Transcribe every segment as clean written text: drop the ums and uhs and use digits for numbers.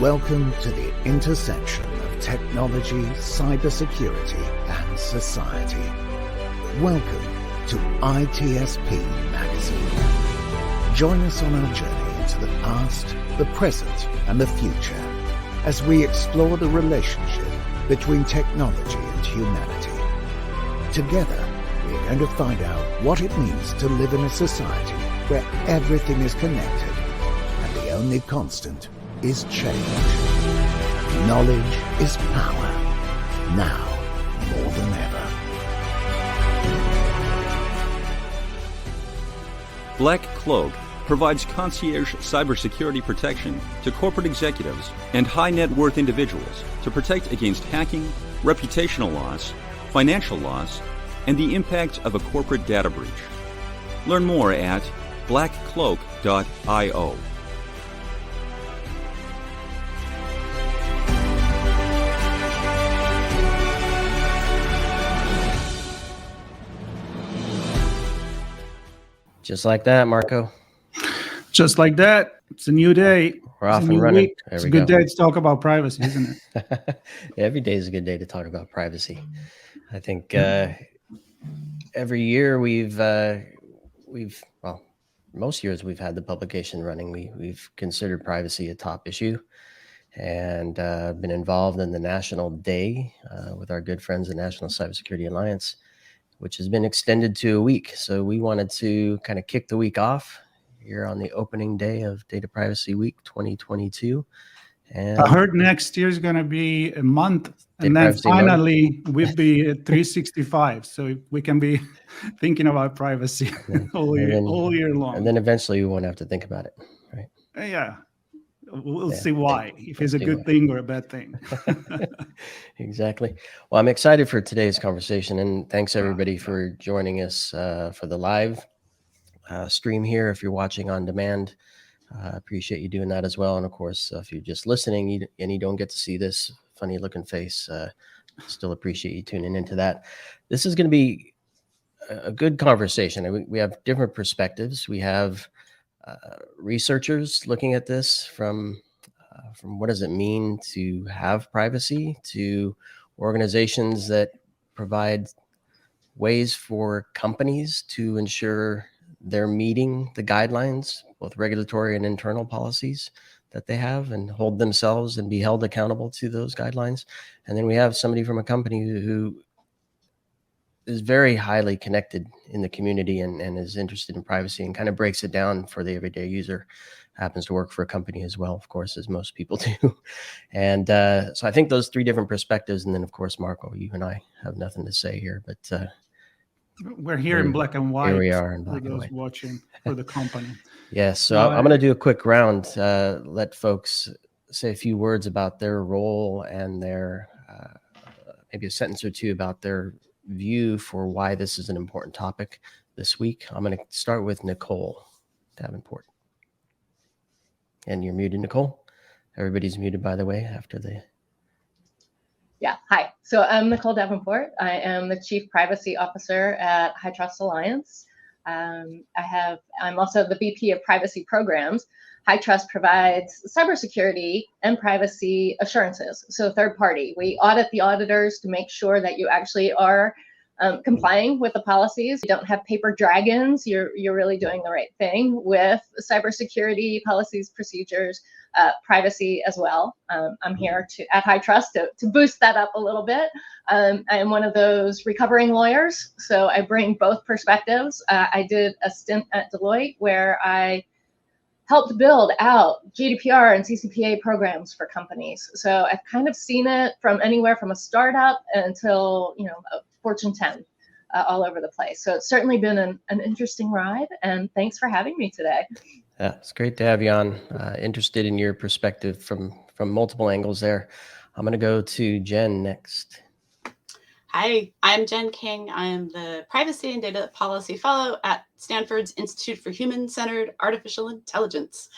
Welcome to the intersection of technology, cybersecurity, and society. Welcome to ITSP Magazine. Join us on our journey into the past, the present, and the future as we explore the relationship between technology and humanity. Together, we're going to find out what it means to live in a society where everything is connected and the only constant is change. Knowledge is power, now more than ever. Black Cloak provides concierge cybersecurity protection to corporate executives and high net worth individuals to protect against hacking, reputational loss, financial loss, and the impact of a corporate data breach. Learn more at blackcloak.io. Just like that, Marco. Just like that. It's a new day. We're off and running. It's a good day to talk about privacy, isn't it? Every day is a good day to talk about privacy. I think every year most years we've had the publication running. We've considered privacy a top issue and been involved in the National Day with our good friends at National Cybersecurity Alliance, which has been extended to a week. So we wanted to kind of kick the week off here on the opening day of Data Privacy Week 2022. And I heard next year is going to be a month, and then finally we'll be at 365. So we can be thinking about privacy all year long. And then eventually we won't have to think about it, right? Yeah. We'll see why, if it's a good thing or a bad thing. Exactly. Well, I'm excited for today's conversation, and thanks everybody for joining us for the live stream here. If you're watching on demand, appreciate you doing that as well. And of course, if you're just listening and you don't get to see this funny looking face, still appreciate you tuning into that. This is going to be a good conversation. We have different perspectives. We have researchers looking at this from what does it mean to have privacy, to organizations that provide ways for companies to ensure they're meeting the guidelines, both regulatory and internal policies that they have, and hold themselves and be held accountable to those guidelines. And then we have somebody from a company who is very highly connected in the community and is interested in privacy and kind of breaks it down for the everyday user. Happens to work for a company as well, of course, as most people do. And so I think those three different perspectives. And then, of course, Marco, you and I have nothing to say here, but we're here in black and white. Here we are in black and white. Watching for the company. Yes. So I'm going to do a quick round, let folks say a few words about their role and their maybe a sentence or two about their view for why this is an important topic this week. I'm going to start with Nikole Davenport. And you're muted, Nikole. Everybody's muted, by the way, after the... Yeah, hi. So I'm Nikole Davenport. I am the Chief Privacy Officer at High Trust Alliance. I'm also the VP of Privacy Programs. High Trust provides cybersecurity and privacy assurances. So third party, we audit the auditors to make sure that you actually are complying with the policies. You don't have paper dragons. You're really doing the right thing with cybersecurity policies, procedures, privacy as well. I'm here at High Trust to boost that up a little bit. I am one of those recovering lawyers, so I bring both perspectives. I did a stint at Deloitte where I helped build out GDPR and CCPA programs for companies. So I've kind of seen it from anywhere from a startup until, a Fortune 10, all over the place. So it's certainly been an interesting ride, and thanks for having me today. Yeah, it's great to have you on. Interested in your perspective from multiple angles there. I'm going to go to Jen next. Hi, I'm Jen King. I am the Privacy and Data Policy Fellow at Stanford's Institute for Human-Centered Artificial Intelligence.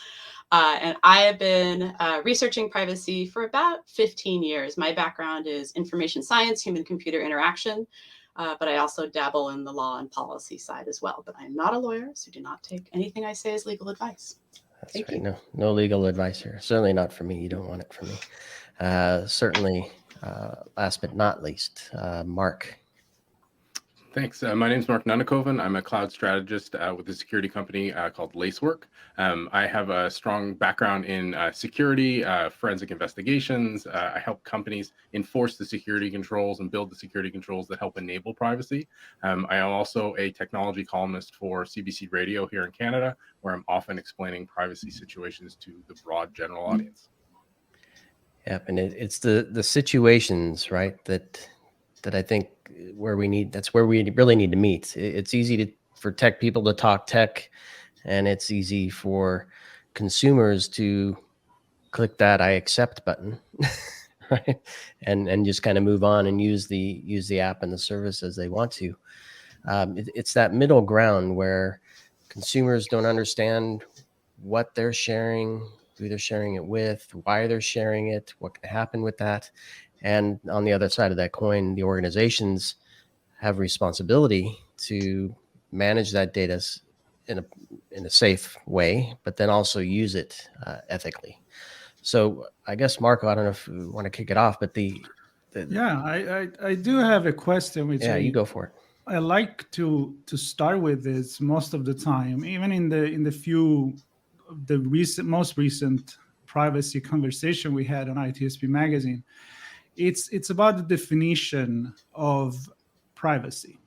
And I have been researching privacy for about 15 years. My background is information science, human-computer interaction, but I also dabble in the law and policy side as well. But I'm not a lawyer, so do not take anything I say as legal advice. That's right. No legal advice here. Certainly not for me. You don't want it from me. Certainly, last but not least, Mark. Thanks. My name is Mark Nunnikhoven. I'm a cloud strategist with a security company called Lacework. I have a strong background in security, forensic investigations. I help companies enforce the security controls and build the security controls that help enable privacy. I am also a technology columnist for CBC Radio here in Canada, where I'm often explaining privacy situations to the broad general audience. Yep, and it's the situations, right, that I think that's where we really need to meet. It's easy for tech people to talk tech, and it's easy for consumers to click that I accept button, right, and just kind of move on and use the app and the service as they want to. It's that middle ground where consumers don't understand what they're sharing, who they're sharing it with, why they're sharing it, what can happen with that. And on the other side of that coin, the organizations have responsibility to manage that data in a safe way, but then also use it ethically. So I guess, Marco, I don't know if you want to kick it off, but I do have a question. Which you go for it. I like to start with this most of the time, even in the most recent privacy conversation we had on ITSPmagazine. It's about the definition of privacy.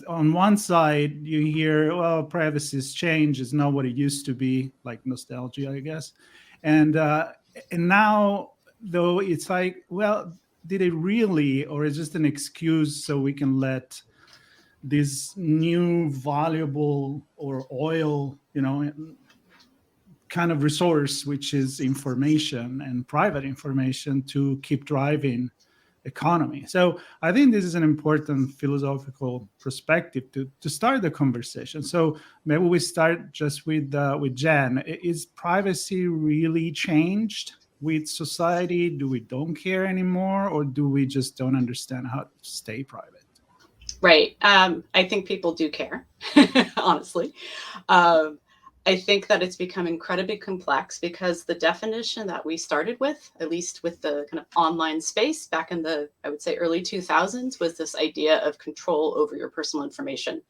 On one side you hear, well, privacy has changed, it's not what it used to be, like nostalgia, I guess. And now, though, it's like, well, did it really, or is it just an excuse so we can let this new valuable or oil, kind of resource, which is information and private information, to keep driving economy? So I think this is an important philosophical perspective to start the conversation. So maybe we start just with Jen. Is privacy really changed with society? Do we don't care anymore, or do we just don't understand how to stay private? Right. I think people do care, honestly. I think that it's become incredibly complex because the definition that we started with, at least with the kind of online space back in the, I would say, early 2000s, was this idea of control over your personal information.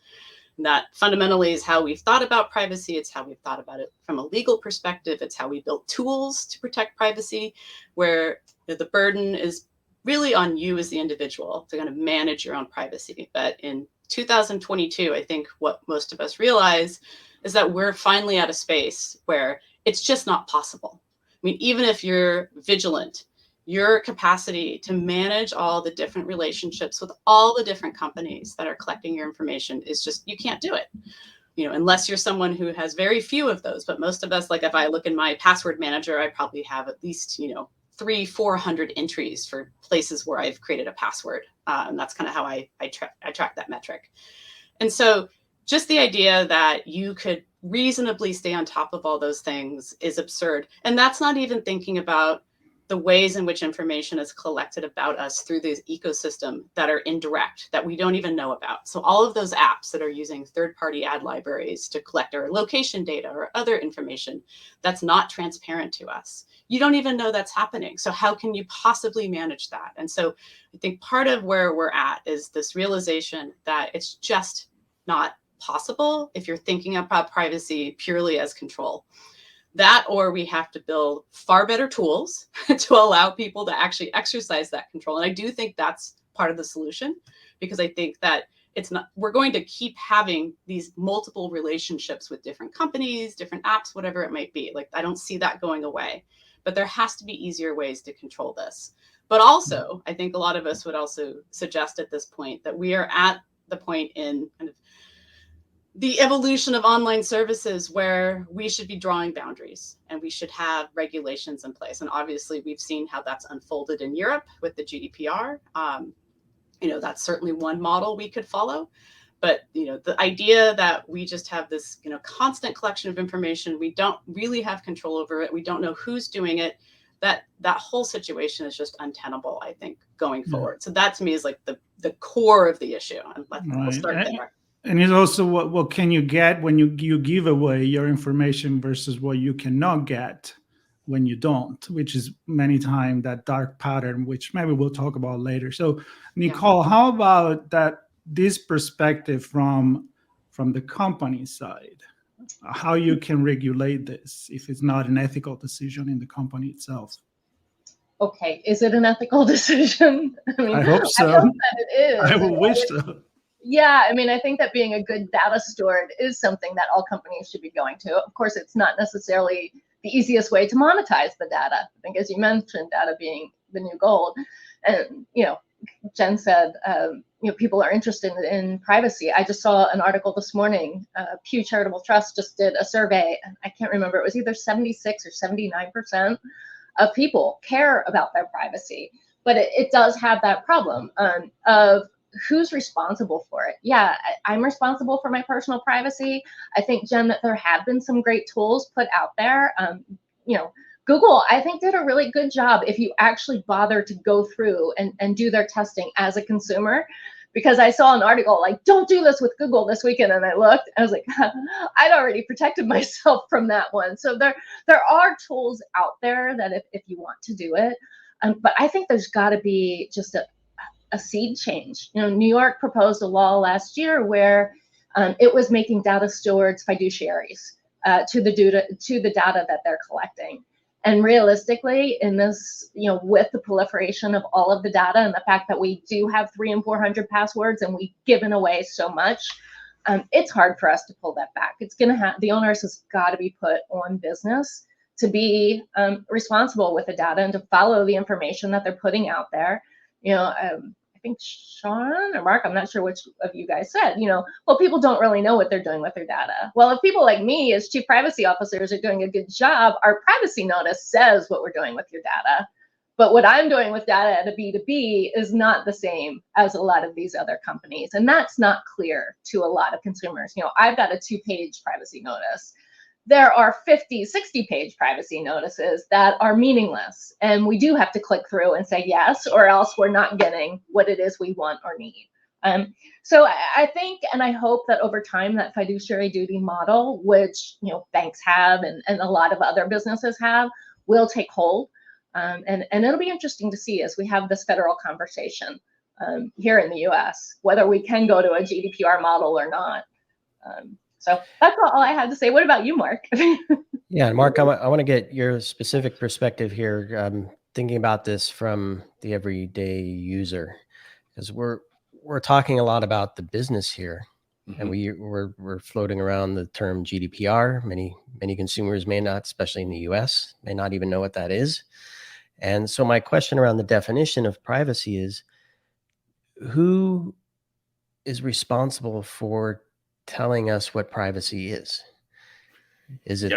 And that fundamentally is how we've thought about privacy. It's how we've thought about it from a legal perspective. It's how we built tools to protect privacy, where the burden is really on you as the individual to kind of manage your own privacy. But in 2022, I think what most of us realize is that we're finally at a space where it's just not possible. I mean, even if you're vigilant, your capacity to manage all the different relationships with all the different companies that are collecting your information is just, you can't do it. Unless you're someone who has very few of those. But most of us, like if I look in my password manager, I probably have at least, 300-400 entries for places where I've created a password. And that's kind of how I track that metric. And so just the idea that you could reasonably stay on top of all those things is absurd. And that's not even thinking about the ways in which information is collected about us through this ecosystem that are indirect, that we don't even know about. So all of those apps that are using third-party ad libraries to collect our location data or other information that's not transparent to us, you don't even know that's happening. So how can you possibly manage that? And so I think part of where we're at is this realization that it's just not possible if you're thinking about privacy purely as control. That, or we have to build far better tools to allow people to actually exercise that control. And I do think that's part of the solution, because I think that we're going to keep having these multiple relationships with different companies, different apps, whatever it might be. Like, I don't see that going away, but there has to be easier ways to control this. But also, I think a lot of us would also suggest at this point that we are at the point in kind of the evolution of online services where we should be drawing boundaries and we should have regulations in place. And obviously we've seen how that's unfolded in Europe with the GDPR. That's certainly one model we could follow. But, the idea that we just have this, constant collection of information, we don't really have control over it, we don't know who's doing it, that whole situation is just untenable, I think, going forward. So that to me is like the core of the issue. And we'll start there. And it's also what can you get when you give away your information versus what you cannot get when you don't, which is many times that dark pattern, which maybe we'll talk about later. So, Nikole, how about this perspective from the company side? How you can regulate this if it's not an ethical decision in the company itself? Okay, is it an ethical decision? I mean, I hope so. I hope that it is. I would wish so. Yeah, I mean, I think that being a good data steward is something that all companies should be going to. Of course, it's not necessarily the easiest way to monetize the data. I think, as you mentioned, data being the new gold. And, Jen said, people are interested in privacy. I just saw an article this morning. Pew Charitable Trust just did a survey, and I can't remember, it was either 76 or 79% of people care about their privacy. But it does have that problem of who's responsible for it. Yeah, I'm responsible for my personal privacy. I think, Jen, that there have been some great tools put out there. Google, I think, did a really good job if you actually bother to go through and do their testing as a consumer. Because I saw an article like, don't do this with Google this weekend. And I looked, I was like, I'd already protected myself from that one. So there are tools out there that if you want to do it, but I think there's got to be just a seed change. New York proposed a law last year where it was making data stewards fiduciaries to the data that they're collecting. And realistically, in this, with the proliferation of all of the data and the fact that we do have 300 and 400 passwords and we've given away so much, it's hard for us to pull that back. It's going to have, the onus has got to be put on business to be responsible with the data and to follow the information that they're putting out there. I think Sean or Mark, I'm not sure which of you guys said, well, people don't really know what they're doing with their data. Well, if people like me as chief privacy officers are doing a good job, our privacy notice says what we're doing with your data. But what I'm doing with data at a B2B is not the same as a lot of these other companies. And that's not clear to a lot of consumers. I've got a 2-page privacy notice. There are 50, 60-page privacy notices that are meaningless. And we do have to click through and say yes, or else we're not getting what it is we want or need. So I think, and I hope that over time, that fiduciary duty model, which banks have and a lot of other businesses have, will take hold. And it'll be interesting to see as we have this federal conversation here in the US, whether we can go to a GDPR model or not. So that's all I had to say. What about you, Mark? Yeah, Mark, I want to get your specific perspective here, thinking about this from the everyday user, because we're talking a lot about the business here, and we're floating around the term GDPR. Many consumers may not, especially in the US, may not even know what that is. And so my question around the definition of privacy is, who is responsible for telling us what privacy is? Is it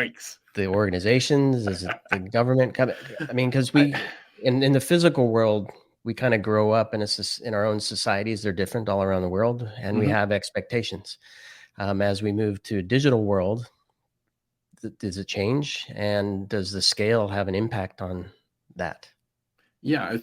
the organizations? Is it the government? I mean, because we, in the physical world, we kind of grow up in our own societies. They're different all around the world, and we have expectations. As we move to a digital world, does it change? And does the scale have an impact on that? Yeah,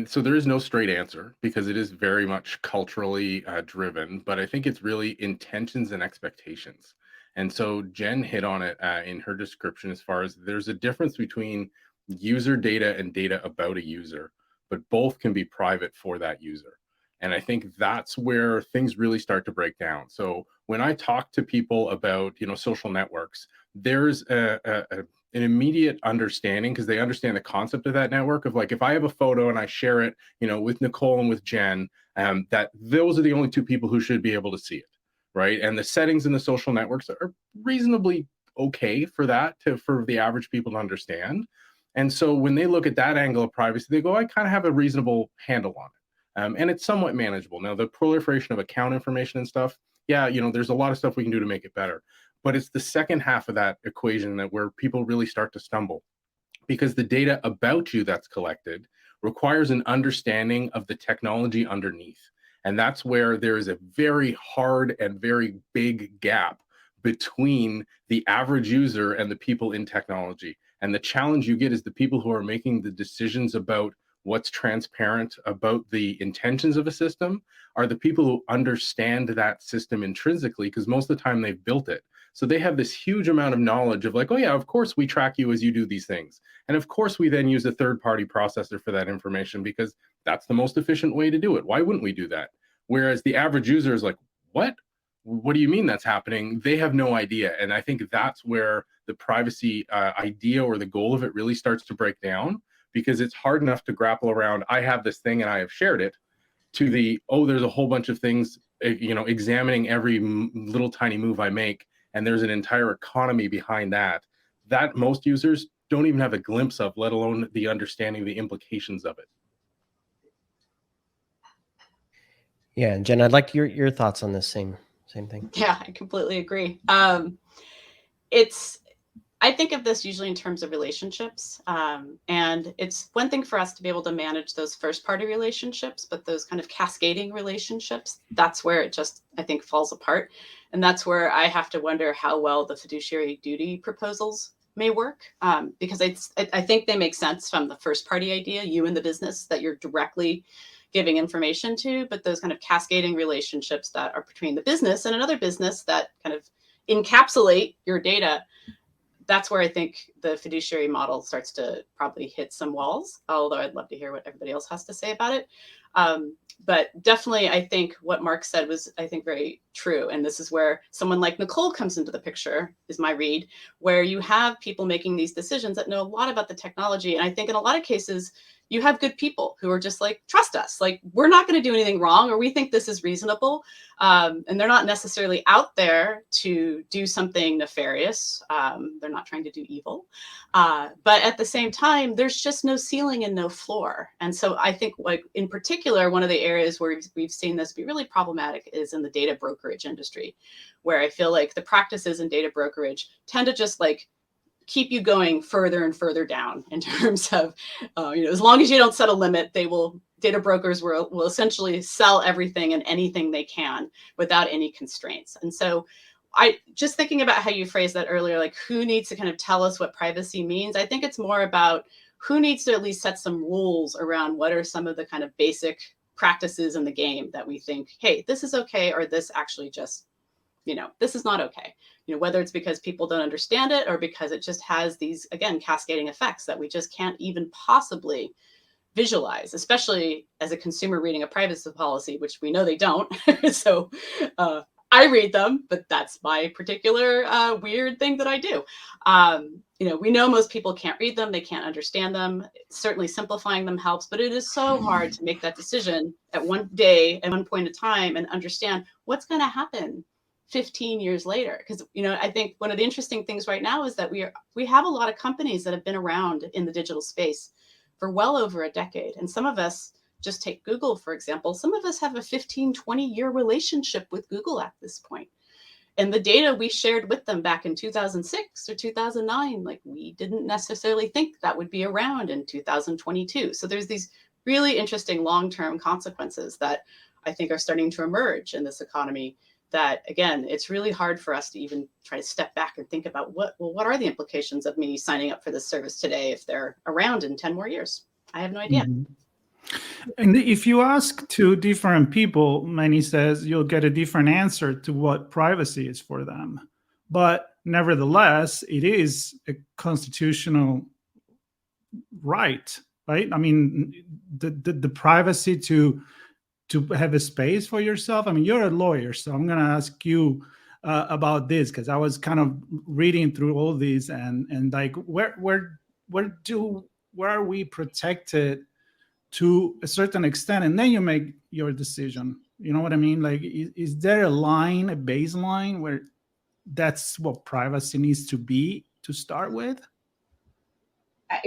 so there is no straight answer because it is very much culturally driven, but I think it's really intentions and expectations. And so Jen hit on it in her description as far as there's a difference between user data and data about a user, but both can be private for that user. And I think that's where things really start to break down. So when I talk to people about, social networks, there's an immediate understanding, because they understand the concept of that network of like, if I have a photo and I share it, with Nikole and with Jen, that those are the only two people who should be able to see it, right? And the settings in the social networks are reasonably okay for that, for the average people to understand. And so when they look at that angle of privacy, they go, I kind of have a reasonable handle on it. And it's somewhat manageable. Now, the proliferation of account information and stuff, yeah, there's a lot of stuff we can do to make it better. But it's the second half of that equation where people really start to stumble, because the data about you that's collected requires an understanding of the technology underneath. And that's where there is a very hard and very big gap between the average user and the people in technology. And the challenge you get is the people who are making the decisions about what's transparent about the intentions of a system are the people who understand that system intrinsically, because most of the time they've built it. So they have this huge amount of knowledge of like, oh yeah, of course we track you as you do these things. And of course we then use a third-party processor for that information because that's the most efficient way to do it. Why wouldn't we do that? Whereas the average user is like, what? What do you mean that's happening? They have no idea. And I think that's where the privacy idea or the goal of it really starts to break down, because it's hard enough to grapple around, I have this thing and I have shared it, to the, oh, there's a whole bunch of things, examining every little tiny move I make. And there's an entire economy behind that most users don't even have a glimpse of, let alone the understanding, the implications of it. Yeah, and Jen, I'd like your thoughts on this same thing. Yeah, I completely agree. I think of this usually in terms of relationships. And it's one thing for us to be able to manage those first-party relationships, but those kind of cascading relationships, that's where it just, I think, falls apart. And that's where I have to wonder how well the fiduciary duty proposals may work, because I think they make sense from the first-party idea, you and the business that you're directly giving information to, but those kind of cascading relationships that are between the business and another business that kind of encapsulate your data, that's where I think the fiduciary model starts to probably hit some walls, although I'd love to hear what everybody else has to say about it. But definitely, I think what Mark said was, I think, very true. And this is where someone like Nikole comes into the picture, is my read, where you have people making these decisions that know a lot about the technology. And I think in a lot of cases, you have good people who are just like, trust us, like, we're not going to do anything wrong, or we think this is reasonable. And they're not necessarily out there to do something nefarious. They're not trying to do evil. But at the same time, there's just no ceiling and no floor. And so I think, like, in particular, one of the areas where we've seen this be really problematic is in the data brokerage industry, where I feel like the practices in data brokerage tend to just like keep you going further and further down in terms of, as long as you don't set a limit, data brokers will essentially sell everything and anything they can without any constraints. And so I just thinking about how you phrased that earlier, like who needs to kind of tell us what privacy means? I think it's more about who needs to at least set some rules around what are some of the kind of basic practices in the game that we think, hey, this is okay, or this actually just, this is not okay. Whether it's because people don't understand it or because it just has these, again, cascading effects that we just can't even possibly visualize, especially as a consumer reading a privacy policy, which we know they don't. So I read them, but that's my particular weird thing that I do. We know most people can't read them. They can't understand them. Certainly simplifying them helps, but it is so hard to make that decision at one day, at one point in time, and understand what's going to happen 15 years later. Because, I think one of the interesting things right now is that we have a lot of companies that have been around in the digital space for well over a decade. And some of us, just take Google, for example, some of us have a 15, 20-year relationship with Google at this point. And the data we shared with them back in 2006 or 2009, like, we didn't necessarily think that would be around in 2022. So there's these really interesting long-term consequences that I think are starting to emerge in this economy that, again, it's really hard for us to even try to step back and think about what are the implications of me signing up for this service today if they're around in 10 more years? I have no idea. Mm-hmm. And if you ask two different people, many says you'll get a different answer to what privacy is for them. But nevertheless, it is a constitutional right? I mean, the privacy to have a space for yourself. I mean, you're a lawyer, so I'm going to ask you about this, because I was kind of reading through all these and like where are we protected to a certain extent, and then you make your decision. You know what I mean? Like, is there a line, a baseline where that's what privacy needs to be to start with?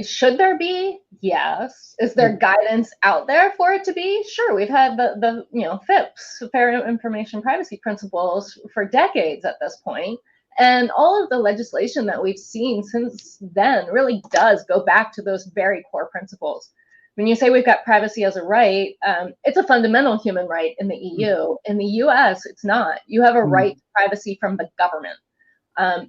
Should there be? Yes. Is there guidance out there for it to be? Sure. We've had the FIPS, Fair Information Privacy Principles, for decades at this point. And all of the legislation that we've seen since then really does go back to those very core principles. When you say we've got privacy as a right, it's a fundamental human right in the EU. In the US, it's not. You have a right to privacy from the government.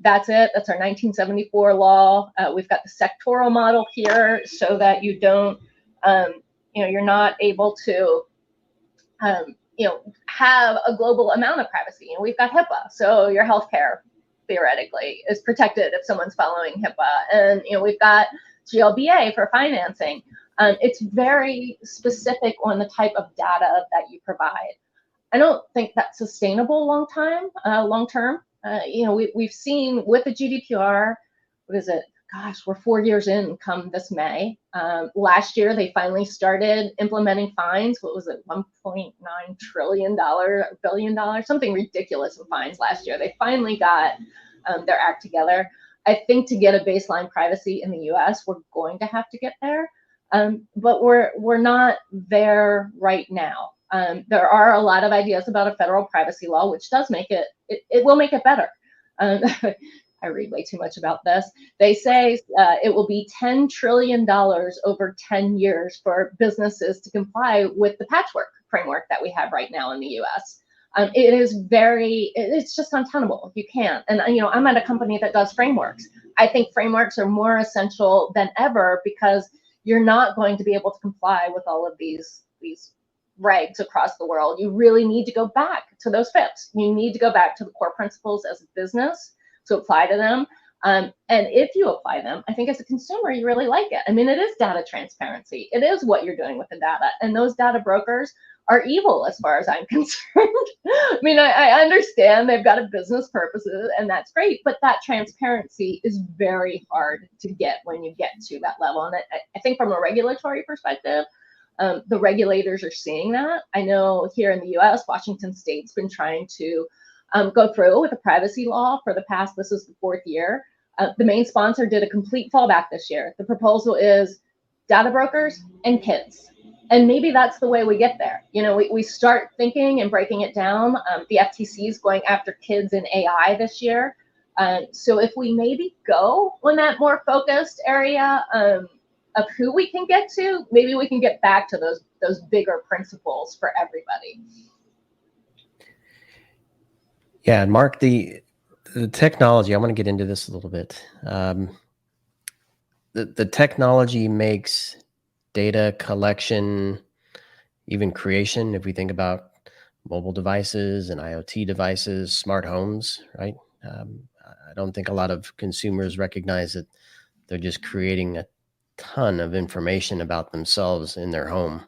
That's it. That's our 1974 law. We've got the sectoral model here so that you don't you're not able to, have a global amount of privacy. We've got HIPAA, so your healthcare theoretically is protected if someone's following HIPAA, and we've got GLBA for financing. It's very specific on the type of data that you provide. I don't think that's sustainable long term. We've seen with the GDPR, what is it? Gosh, we're 4 years in come this May. Last year, they finally started implementing fines. What was it? $1.9 billion, something ridiculous in fines last year. They finally got their act together. I think to get a baseline privacy in the US, we're going to have to get there. But we're not there right now. There are a lot of ideas about a federal privacy law, which does make it will make it better. I read way too much about this. They say it will be $10 trillion over 10 years for businesses to comply with the patchwork framework that we have right now in the US. It's just untenable. You can't. And, I'm at a company that does frameworks. I think frameworks are more essential than ever because you're not going to be able to comply with all of these regs across the world. You really need to go back to those FIPS. You need to go back to the core principles as a business to apply to them. And if you apply them, I think as a consumer, you really like it. I mean, it is data transparency. It is what you're doing with the data. And those data brokers are evil as far as I'm concerned. I mean, I understand they've got a business purposes and that's great, but that transparency is very hard to get when you get to that level. And I think from a regulatory perspective, the regulators are seeing that. I know here in the US, Washington State's been trying to go through with a privacy law for the past, this is the 4th year. The main sponsor did a complete fallback this year. The proposal is data brokers and kids. And maybe that's the way we get there. We start thinking and breaking it down. The FTC is going after kids in AI this year. So if we maybe go on that more focused area of who we can get to, maybe we can get back to those bigger principles for everybody. Yeah, and Mark, the technology, I want to get into this a little bit. The technology makes data collection, even creation, if we think about mobile devices and IoT devices, smart homes, right? I don't think a lot of consumers recognize that they're just creating a ton of information about themselves in their home,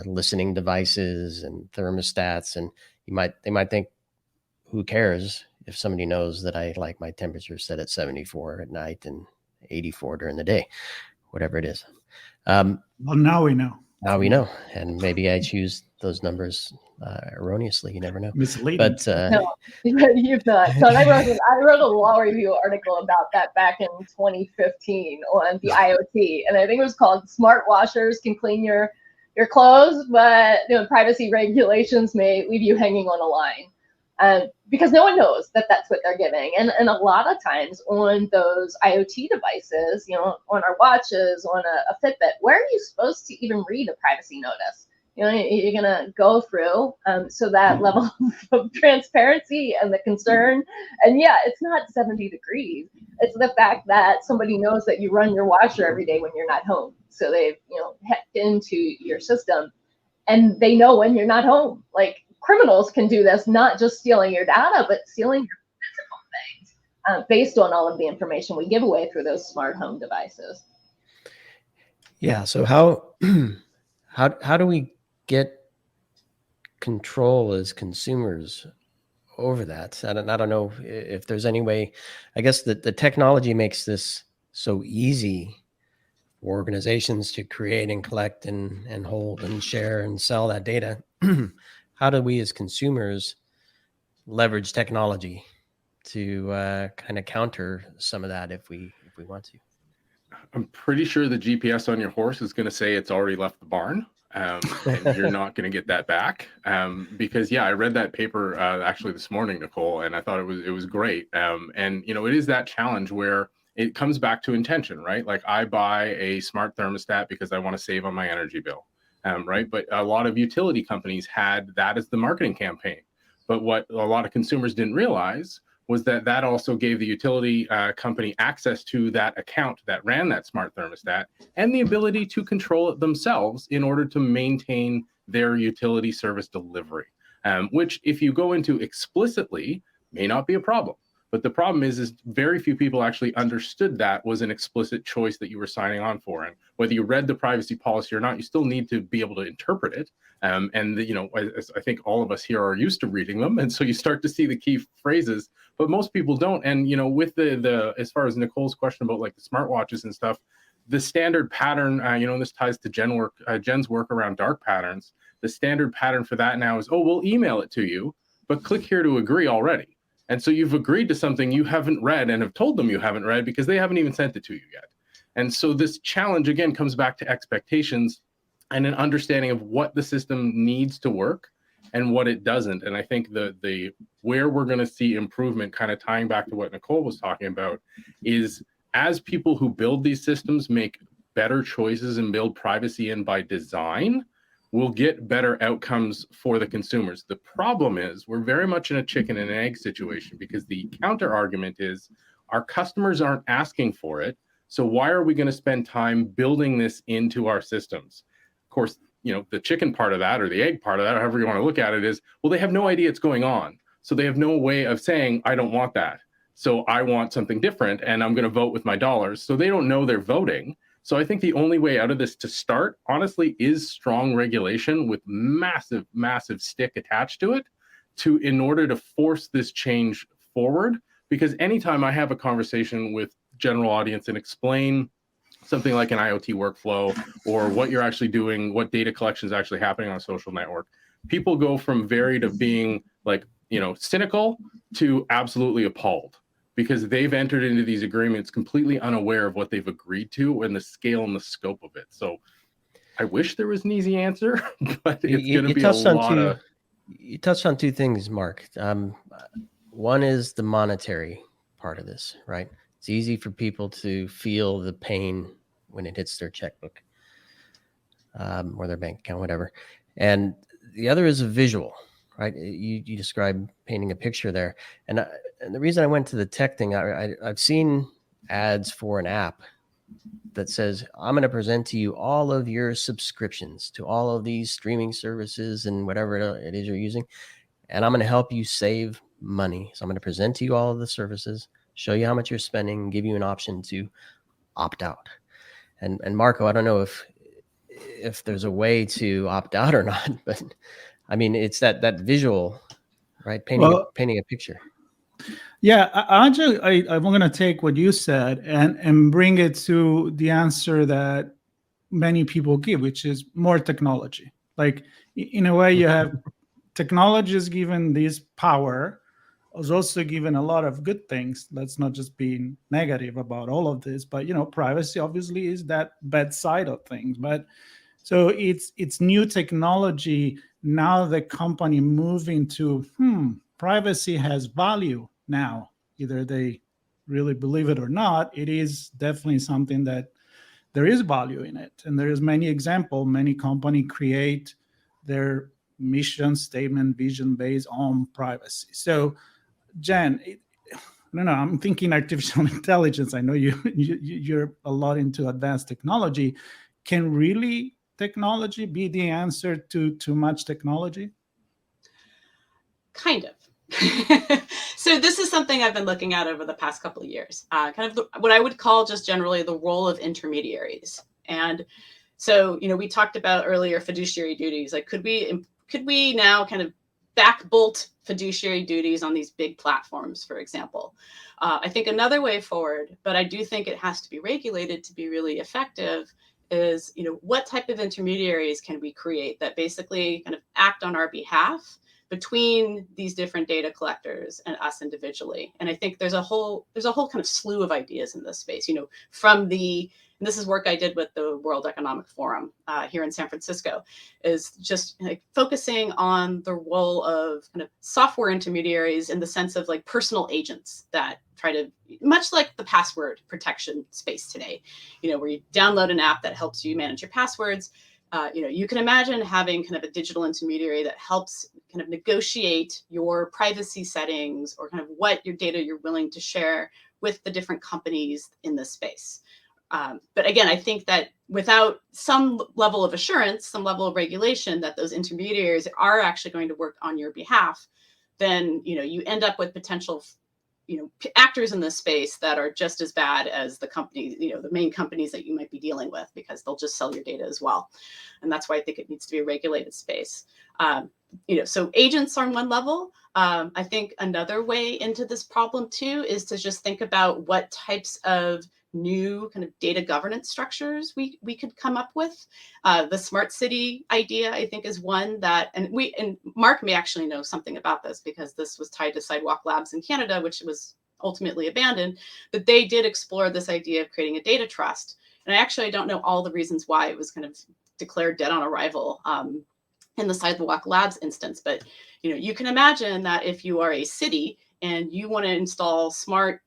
listening devices and thermostats. And they might think, who cares if somebody knows that I like my temperature set at 74 at night and 84 during the day, whatever it is. Well, now we know. Now we know. And maybe I choose those numbers erroneously. You never know. Misleading. But No, you've not. So I wrote a law review article about that back in 2015 on the IoT. And I think it was called Smart Washers Can Clean Your Clothes, but privacy regulations may leave you hanging on a line. Because no one knows that that's what they're giving. And a lot of times on those IoT devices, on our watches, on a Fitbit, where are you supposed to even read a privacy notice? You're going to go through. So that level of transparency and the concern. And yeah, it's not 70 degrees. It's the fact that somebody knows that you run your washer every day when you're not home. So they've, hacked into your system and they know when you're not home. Like, criminals can do this, not just stealing your data, but stealing your physical things based on all of the information we give away through those smart home devices. Yeah. So how do we get control as consumers over that? I don't know if there's any way. I guess that the technology makes this so easy for organizations to create and collect and hold and share and sell that data. How do we as consumers leverage technology to kind of counter some of that if we want to? I'm pretty sure the GPS on your horse is going to say it's already left the barn. And you're not going to get that back. Because yeah, I read that paper actually this morning, Nikole, and I thought it was great. And it is that challenge where it comes back to intention, right? Like I buy a smart thermostat because I want to save on my energy bill. Right. But a lot of utility companies had that as the marketing campaign. But what a lot of consumers didn't realize was that also gave the utility company access to that account that ran that smart thermostat and the ability to control it themselves in order to maintain their utility service delivery, which if you go into explicitly may not be a problem. But the problem is very few people actually understood that was an explicit choice that you were signing on for. And whether you read the privacy policy or not, you still need to be able to interpret it. As I think all of us here are used to reading them. And so you start to see the key phrases, but most people don't. And, with the as far as Nicole's question about like the smartwatches and stuff, the standard pattern, and this ties to Jen's work around dark patterns. The standard pattern for that now is, we'll email it to you, but click here to agree already. And so you've agreed to something you haven't read and have told them you haven't read because they haven't even sent it to you yet. And so this challenge, again, comes back to expectations and an understanding of what the system needs to work and what it doesn't. And I think the where we're going to see improvement, kind of tying back to what Nikole was talking about, is as people who build these systems make better choices and build privacy in by design, we'll get better outcomes for the consumers. The problem is we're very much in a chicken and egg situation because the counter argument is our customers aren't asking for it. So why are we going to spend time building this into our systems? Of course, the chicken part of that or the egg part of that, however you want to look at it, is, well, they have no idea it's going on. So they have no way of saying, I don't want that. So I want something different and I'm going to vote with my dollars. So they don't know they're voting. So I think the only way out of this to start, honestly, is strong regulation with massive, massive stick attached to it in order to force this change forward. Because anytime I have a conversation with general audience and explain something like an IoT workflow or what you're actually doing, what data collection is actually happening on a social network, people go from varied of being like, cynical to absolutely appalled, because they've entered into these agreements completely unaware of what they've agreed to and the scale and the scope of it. So I wish there was an easy answer, but it's going to be a lot of... You touched on two things, Mark. One is the monetary part of this, right? It's easy for people to feel the pain when it hits their checkbook or their bank account, whatever. And the other is a visual, right? You described painting a picture there. And the reason I went to the tech thing, I've seen ads for an app that says, I'm going to present to you all of your subscriptions to all of these streaming services and whatever it is you're using. And I'm going to help you save money. So I'm going to present to you all of the services, show you how much you're spending, give you an option to opt out. And Marco, I don't know if there's a way to opt out or not, but I mean, it's that visual, right? Painting a picture. Yeah, actually, I'm going to take what you said and bring it to the answer that many people give, which is more technology. Like, in a way, you have technology is given this power, is also given a lot of good things. Let's not just be negative about all of this, but privacy obviously is that bad side of things. But so it's new technology. Now the company moving to privacy has value now. Either they really believe it or not, it is definitely something that there is value in it. And there is many examples. Many companies create their mission statement, vision based on privacy. So, Jen, I'm thinking artificial intelligence. I know you're a lot into advanced technology. Can really technology be the answer to too much technology? Kind of. So this is something I've been looking at over the past couple of years, kind of what I would call just generally the role of intermediaries. And so, we talked about earlier fiduciary duties. Like, could we now kind of backbolt fiduciary duties on these big platforms, for example? I think another way forward, but I do think it has to be regulated to be really effective, is, what type of intermediaries can we create that basically kind of act on our behalf between these different data collectors and us individually. And I think there's a whole kind of slew of ideas in this space, and this is work I did with the World Economic Forum here in San Francisco, is just like focusing on the role of kind of software intermediaries in the sense of like personal agents that try to, much like the password protection space today, where you download an app that helps you manage your passwords. You can imagine having kind of a digital intermediary that helps kind of negotiate your privacy settings or kind of what your data you're willing to share with the different companies in this space. But again, I think that without some level of assurance, some level of regulation that those intermediaries are actually going to work on your behalf, then you end up with potential actors in this space that are just as bad as the companies, the main companies that you might be dealing with, because they'll just sell your data as well. And that's why I think it needs to be a regulated space. So agents are on one level. I think another way into this problem too is to just think about what types of new kind of data governance structures we could come up with. The smart city idea, I think, is one that, and Mark may actually know something about this, because this was tied to Sidewalk Labs in Canada, which was ultimately abandoned, but they did explore this idea of creating a data trust. And I don't know all the reasons why it was kind of declared dead on arrival in the Sidewalk Labs instance, but you can imagine that if you are a city and you want to install smart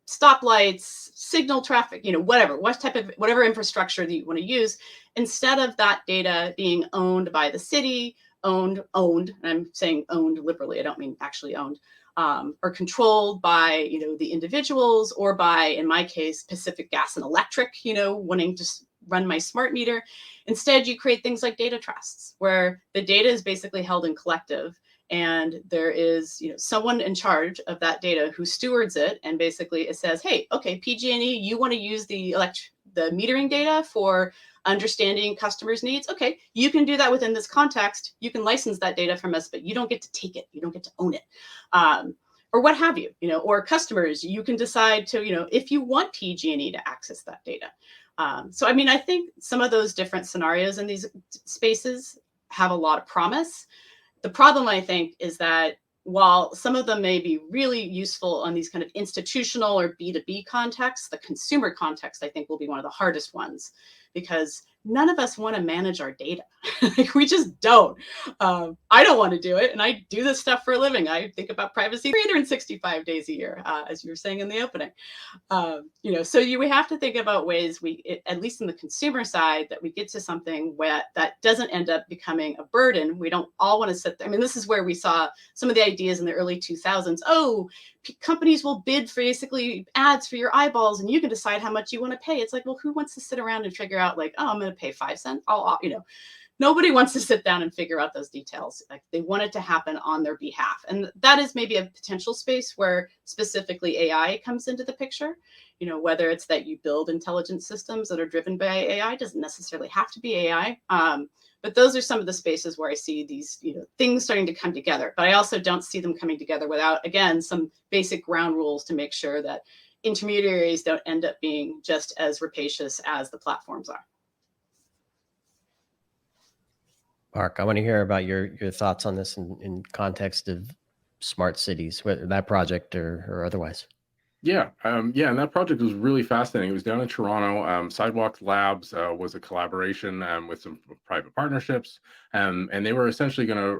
stoplights, signal traffic, whatever infrastructure that you want to use, instead of that data being owned by the city, owned, and I'm saying owned liberally, I don't mean actually owned, or controlled by, the individuals, or by, in my case, Pacific Gas and Electric, wanting to run my smart meter. Instead, you create things like data trusts, where the data is basically held in collective, and there is someone in charge of that data who stewards it, and basically it says, hey, okay, PG&E, you want to use the metering data for understanding customers' needs? Okay, you can do that within this context. You can license that data from us, but you don't get to take it. You don't get to own it. Or what have you, or customers, you can decide to, if you want PG&E to access that data. So, I think some of those different scenarios in these spaces have a lot of promise. The problem, I think, is that while some of them may be really useful on these kind of institutional or B2B contexts, the consumer context, I think, will be one of the hardest ones, because none of us want to manage our data. We just don't. I don't want to do it. And I do this stuff for a living. I think about privacy 365 days a year, as you were saying in the opening. We have to think about ways at least in the consumer side, that we get to something that doesn't end up becoming a burden. We don't all want to sit there. This is where we saw some of the ideas in the early 2000s. Oh, companies will bid for basically ads for your eyeballs, and you can decide how much you want to pay. It's like, well, who wants to sit around and figure out like, oh, I'm going to pay 5 cents? Nobody wants to sit down and figure out those details. Like, they want it to happen on their behalf. And that is maybe a potential space where specifically AI comes into the picture. Whether it's that you build intelligent systems that are driven by AI, doesn't necessarily have to be AI. But those are some of the spaces where I see these, things starting to come together. But I also don't see them coming together without, again, some basic ground rules to make sure that intermediaries don't end up being just as rapacious as the platforms are. Mark, I want to hear about your thoughts on this in context of smart cities, whether that project or otherwise. Yeah, and that project was really fascinating. It was down in Toronto. Sidewalk Labs was a collaboration with some private partnerships, and they were essentially going to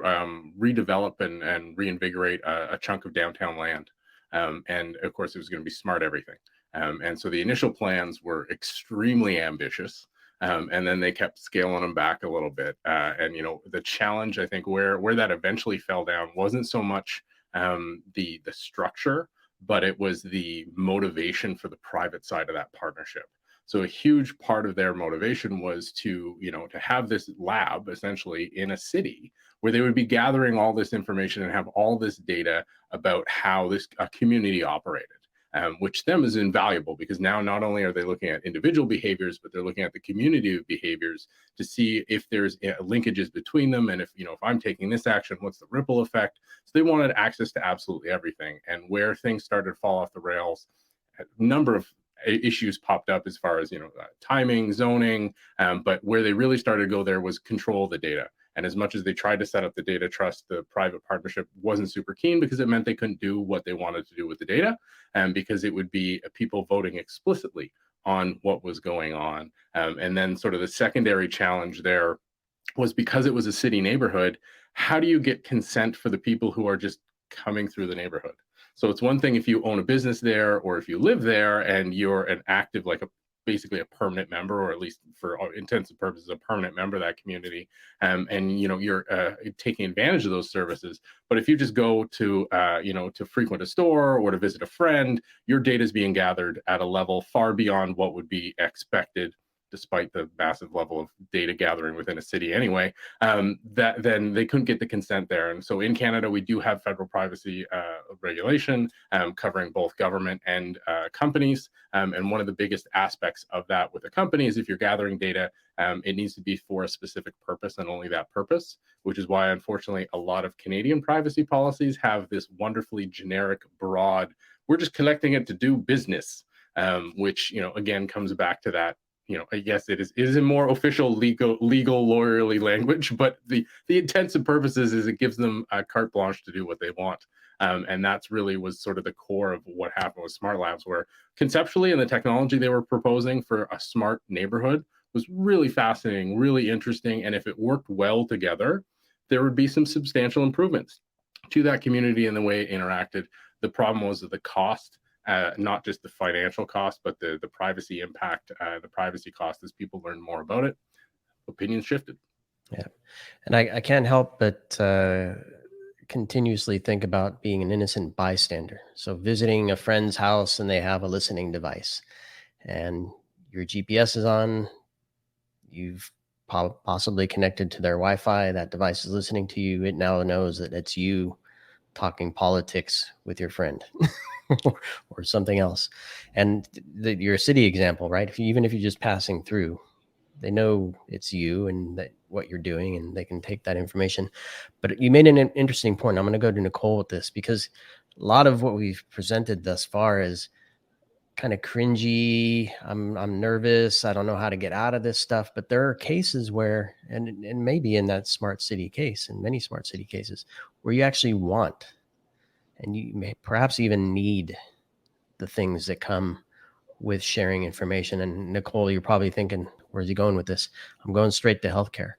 redevelop and reinvigorate a chunk of downtown land. And of course, it was going to be smart everything. And so the initial plans were extremely ambitious. And then they kept scaling them back a little bit. And the challenge, I think, where that eventually fell down wasn't so much the structure, but it was the motivation for the private side of that partnership. So a huge part of their motivation was to have this lab essentially in a city where they would be gathering all this information and have all this data about how this community operated. Which them is invaluable, because now not only are they looking at individual behaviors, but they're looking at the community of behaviors to see if there's linkages between them. And if I'm taking this action, what's the ripple effect? So they wanted access to absolutely everything. And where things started to fall off the rails, a number of issues popped up as far as, timing, zoning, but where they really started to go there was control of the data. And as much as they tried to set up the data trust, the private partnership wasn't super keen, because it meant they couldn't do what they wanted to do with the data, and because it would be people voting explicitly on what was going on. And then sort of the secondary challenge there was, because it was a city neighborhood, how do you get consent for the people who are just coming through the neighborhood? So it's one thing if you own a business there, or if you live there and you're an active, like basically a permanent member, or at least for all intents and purposes, a permanent member of that community. And you're taking advantage of those services. But if you just go to to frequent a store or to visit a friend, your data is being gathered at a level far beyond what would be expected, despite the massive level of data gathering within a city anyway, that then they couldn't get the consent there. And so in Canada, we do have federal privacy regulation covering both government and companies. And one of the biggest aspects of that with a company is if you're gathering data, it needs to be for a specific purpose and only that purpose, which is why, unfortunately, a lot of Canadian privacy policies have this wonderfully generic, broad, we're just collecting it to do business, which, again, comes back to that. Yes, it is a more official legal lawyerly language, but the intents and purposes is it gives them a carte blanche to do what they want. And that's really was sort of the core of what happened with smart labs, where conceptually and the technology they were proposing for a smart neighborhood was really fascinating, really interesting. And if it worked well together, there would be some substantial improvements to that community and the way it interacted. The problem was that the cost, not just the financial cost, but the privacy impact, the privacy cost, as people learn more about it, opinions shifted. Yeah. And I can't help but continuously think about being an innocent bystander. So visiting a friend's house and they have a listening device and your GPS is on, you've possibly connected to their Wi-Fi, that device is listening to you. It now knows that it's you talking politics with your friend or something else. And your city example, right? Even if you're just passing through, they know it's you and that what you're doing, and they can take that information. But you made an interesting point. I'm going to go to Nikole with this, because a lot of what we've presented thus far is kind of cringy. I'm nervous. I don't know how to get out of this stuff. But there are cases where, and maybe in that smart city case, in many smart city cases, where you actually want, and you may perhaps even need, the things that come with sharing information. And Nikole, you're probably thinking, where's he going with this? I'm going straight to healthcare,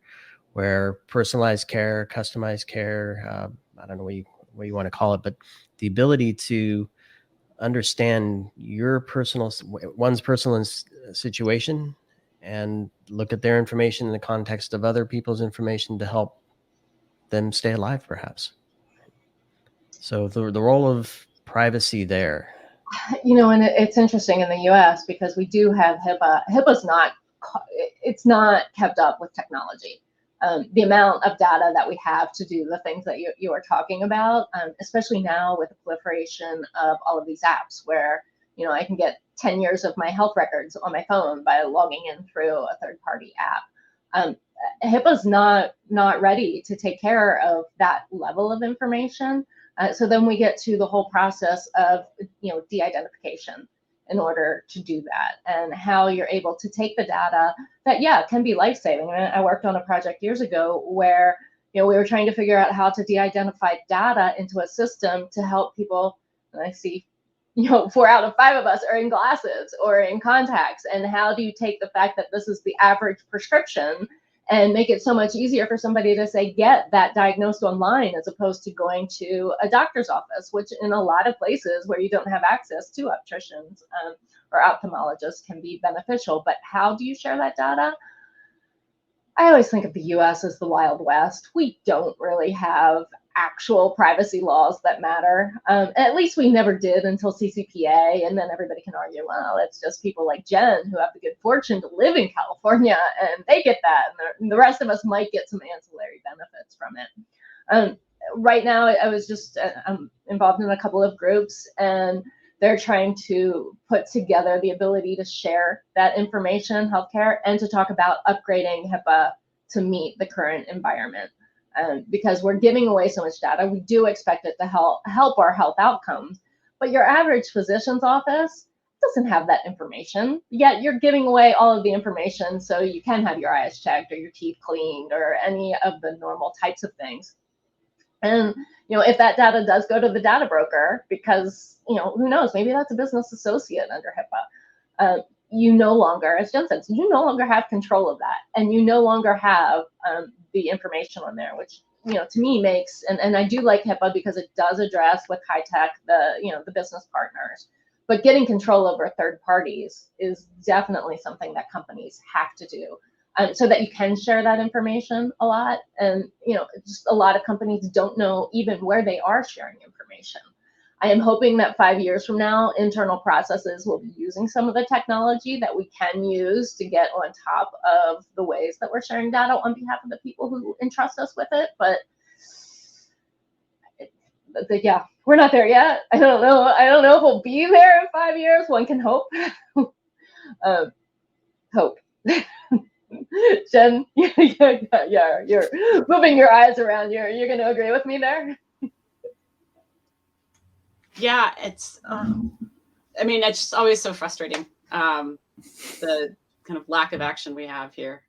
where personalized care, customized care, I don't know what you want to call it, but the ability to understand one's personal situation and look at their information in the context of other people's information to help them stay alive, perhaps. So the role of privacy there. And it's interesting in the U.S. because we do have HIPAA. HIPAA's it's not kept up with technology. The amount of data that we have to do the things that you are talking about, especially now with the proliferation of all of these apps where, I can get 10 years of my health records on my phone by logging in through a third-party app. HIPAA's not ready to take care of that level of information. So then we get to the whole process of, de-identification in order to do that, and how you're able to take the data that, can be life-saving. I worked on a project years ago where, we were trying to figure out how to de-identify data into a system to help people. And I see, 4 out of 5 of us are in glasses or in contacts. And how do you take the fact that this is the average prescription and make it so much easier for somebody to say, get that diagnosed online, as opposed to going to a doctor's office, which in a lot of places where you don't have access to opticians or ophthalmologists can be beneficial. But how do you share that data? I always think of the US as the Wild West. We don't really have actual privacy laws that matter. At least we never did until CCPA, and then everybody can argue, well, it's just people like Jen who have the good fortune to live in California and they get that, and the rest of us might get some ancillary benefits from it. Right now, I was just involved in a couple of groups, and they're trying to put together the ability to share that information in healthcare and to talk about upgrading HIPAA to meet the current environment. Because we're giving away so much data, we do expect it to help our health outcomes. But your average physician's office doesn't have that information, yet you're giving away all of the information so you can have your eyes checked or your teeth cleaned or any of the normal types of things. And, if that data does go to the data broker, because, who knows, maybe that's a business associate under HIPAA, you no longer, as Jen said, you no longer have control of that. And you no longer have the information on there, which, to me makes, and I do like HIPAA because it does address with high tech, the business partners. But getting control over third parties is definitely something that companies have to do, so that you can share that information a lot. And, just a lot of companies don't know even where they are sharing information. I am hoping that 5 years from now, internal processes will be using some of the technology that we can use to get on top of the ways that we're sharing data on behalf of the people who entrust us with it. But yeah, we're not there yet. I don't know if we'll be there in 5 years. One can hope. Hope. Jen, yeah, you're moving your eyes around. You're going to agree with me there? Yeah, it's, it's just always so frustrating, the kind of lack of action we have here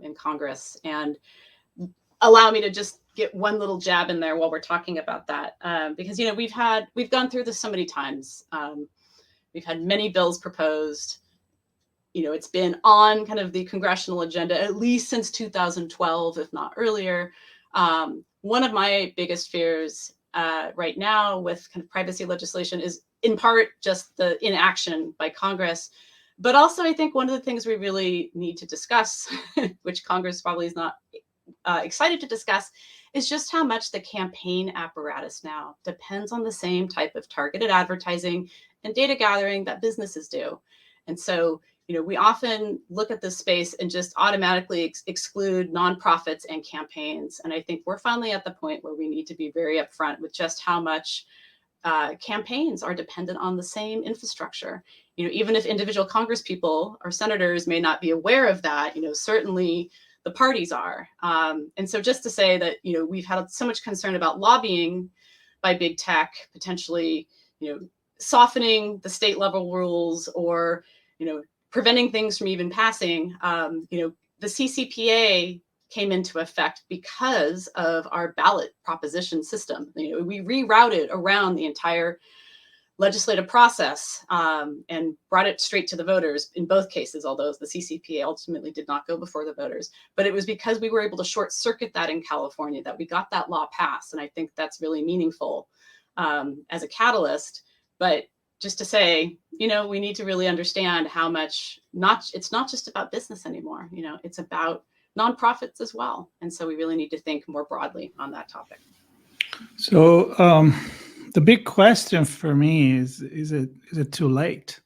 in Congress. And allow me to just get one little jab in there while we're talking about that, because, we've gone through this so many times. We've had many bills proposed. It's been on kind of the congressional agenda at least since 2012, if not earlier. One of my biggest fears right now with kind of privacy legislation is in part just the inaction by Congress. But also, I think one of the things we really need to discuss, which Congress probably is not excited to discuss, is just how much the campaign apparatus now depends on the same type of targeted advertising and data gathering that businesses do. And so, we often look at this space and just automatically exclude nonprofits and campaigns. And I think we're finally at the point where we need to be very upfront with just how much campaigns are dependent on the same infrastructure. Even if individual congresspeople or senators may not be aware of that, certainly the parties are. And so just to say that, we've had so much concern about lobbying by big tech, potentially, softening the state level rules or, preventing things from even passing. The CCPA came into effect because of our ballot proposition system. We rerouted around the entire legislative process and brought it straight to the voters in both cases, although the CCPA ultimately did not go before the voters. But it was because we were able to short circuit that in California that we got that law passed. And I think that's really meaningful as a catalyst. But just to say, we need to really understand how much it's not just about business anymore. It's about nonprofits as well. And so we really need to think more broadly on that topic. So the big question for me is it too late?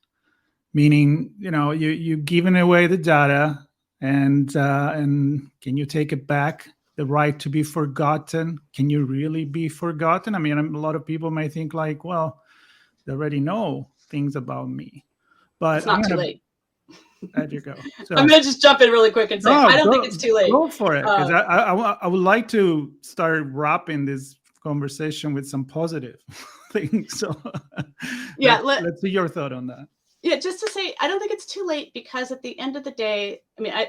Meaning, you're giving away the data and can you take it back? The right to be forgotten. Can you really be forgotten? I mean, a lot of people may think like, well, they already know things about me, but it's not too late. There you go. So, I'm going to just jump in really quick and say, I don't think it's too late. Go for it. Because I would like to start wrapping this conversation with some positive things. So yeah, let's see your thought on that. Yeah, just to say, I don't think it's too late because at the end of the day,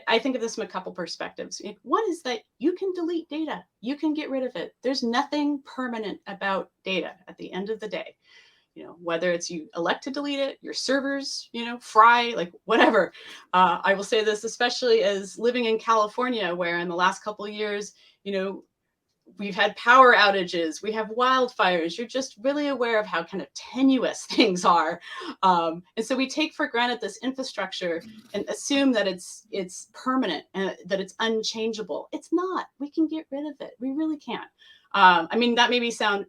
I think of this from a couple perspectives. One is that you can delete data. You can get rid of it. There's nothing permanent about data at the end of the day. Whether it's you elect to delete it, your servers, fry, like whatever. I will say this, especially as living in California, where in the last couple of years, we've had power outages, we have wildfires. You're just really aware of how kind of tenuous things are. And so we take for granted this infrastructure and assume that it's permanent and that it's unchangeable. It's not. We can get rid of it. We really can't. That maybe sounds